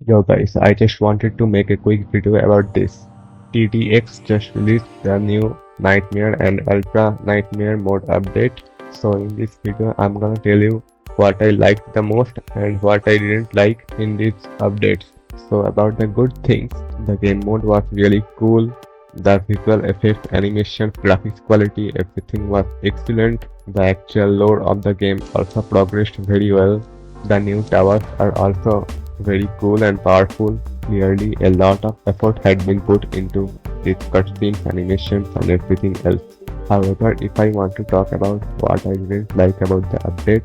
Yo guys, I just wanted to make a quick video about this. TDX just released the new Nightmare and Ultra Nightmare mode update. So in this video, I'm gonna tell you what I liked the most and what I didn't like in these updates. So about the good things, the game mode was really cool. The visual effects, animation, graphics quality, everything was excellent. The actual lore of the game also progressed very well. The new towers are also very cool and powerful. Clearly, a lot of effort had been put into these cutscenes, animations, and everything else. However, if I want to talk about what I didn't like about the update,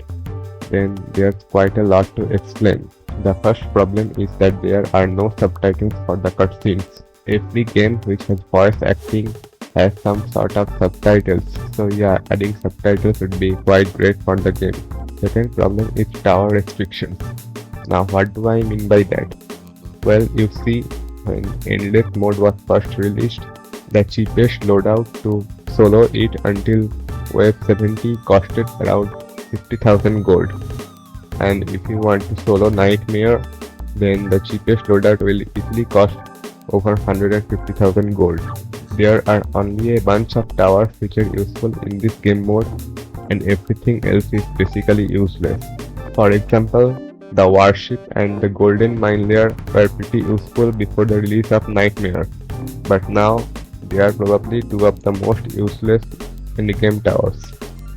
then there's quite a lot to explain. The first problem is that there are no subtitles for the cutscenes. Every game which has voice acting has some sort of subtitles, so yeah, adding subtitles would be quite great for the game. Second problem is tower restrictions. Now what do I mean by that? Well, you see, when Endless mode was first released, the cheapest loadout to solo it until wave 70 costed around 50,000 gold. And if you want to solo Nightmare, then the cheapest loadout will easily cost over 150,000 gold. There are only a bunch of towers which are useful in this game mode, and everything else is basically useless. For example, the warship and the golden mine layer were pretty useful before the release of Nightmare, but now they are probably two of the most useless in-game towers.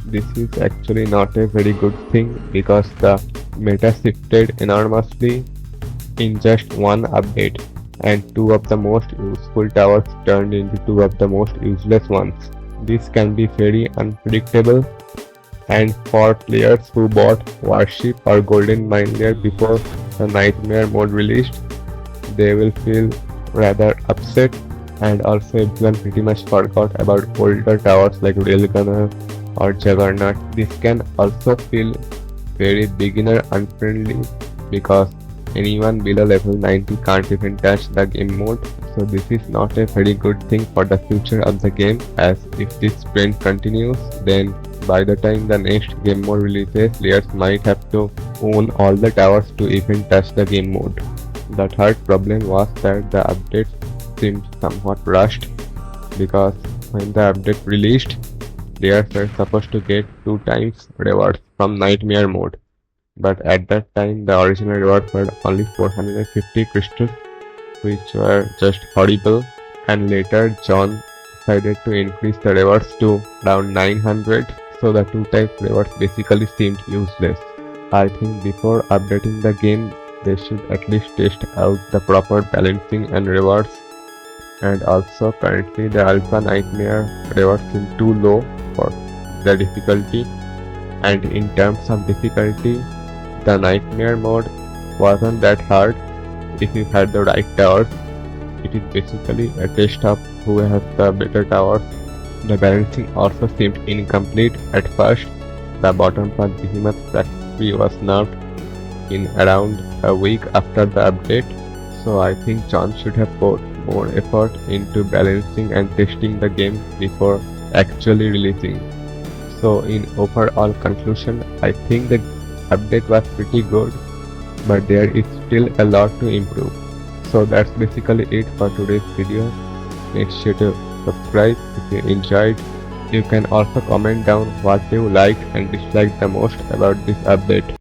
This is actually not a very good thing because the meta shifted enormously in just one update, and two of the most useful towers turned into two of the most useless ones. This can be very unpredictable, and for players who bought Warship or Golden Mine Layer before the Nightmare mode released, they will feel rather upset, and also everyone pretty much forgot about older towers like Railgunner or Juggernaut. This can also feel very beginner unfriendly because anyone below level 90 can't even touch the game mode, so this is not a very good thing for the future of the game, as if this trend continues, then by the time the next game mode releases, players might have to own all the towers to even touch the game mode. The third problem was that the update seemed somewhat rushed, because when the update released, players were supposed to get 2 times rewards from Nightmare mode. But at that time, the original rewards were only 450 crystals, which were just horrible, and later John decided to increase the rewards to around 900, so the 2 times rewards basically seemed useless. I think before updating the game, they should at least test out the proper balancing and rewards, and also currently the Alpha Nightmare rewards seem too low for the difficulty, and in terms of difficulty, the Nightmare mode wasn't that hard if you had the right towers. It is basically a test of who has the better towers. The balancing also seemed incomplete at first. The bottom part Behemoth factory was nerfed in around a week after the update, so I think John should have put more effort into balancing and testing the game before actually releasing. So in overall conclusion, I think the update was pretty good, but there is still a lot to improve. So that's basically it for today's video. Make sure to subscribe if you enjoyed. You can also comment down what you liked and disliked the most about this update.